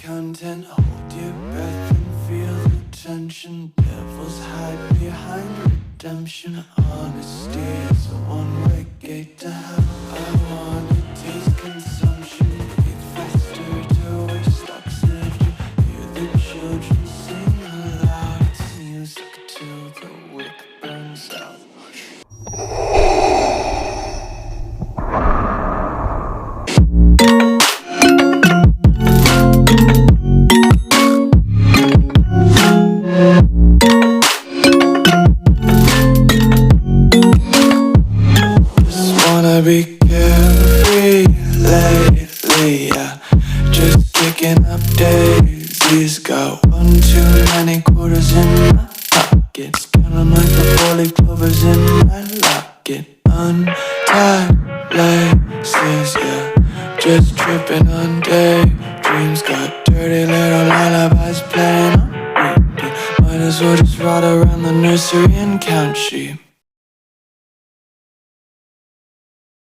content. Hold your breath and feel the tension. Devils hide behind redemption. Honesty is a one-way gate to hell. I wanna taste consumption. Breathe faster to waste oxygen. Hear the children sing aloud. It's music till the wick burns out. Be carefree lately, yeah. Just kicking up daisies. Got one too many quarters in my pockets. Count 'em like the four-leaf clovers in my locket. Untied laces, yeah. Just tripping on daydreams. Got dirty little lullabies playing on repeat. Might as well just ride around the nursery and count sheep.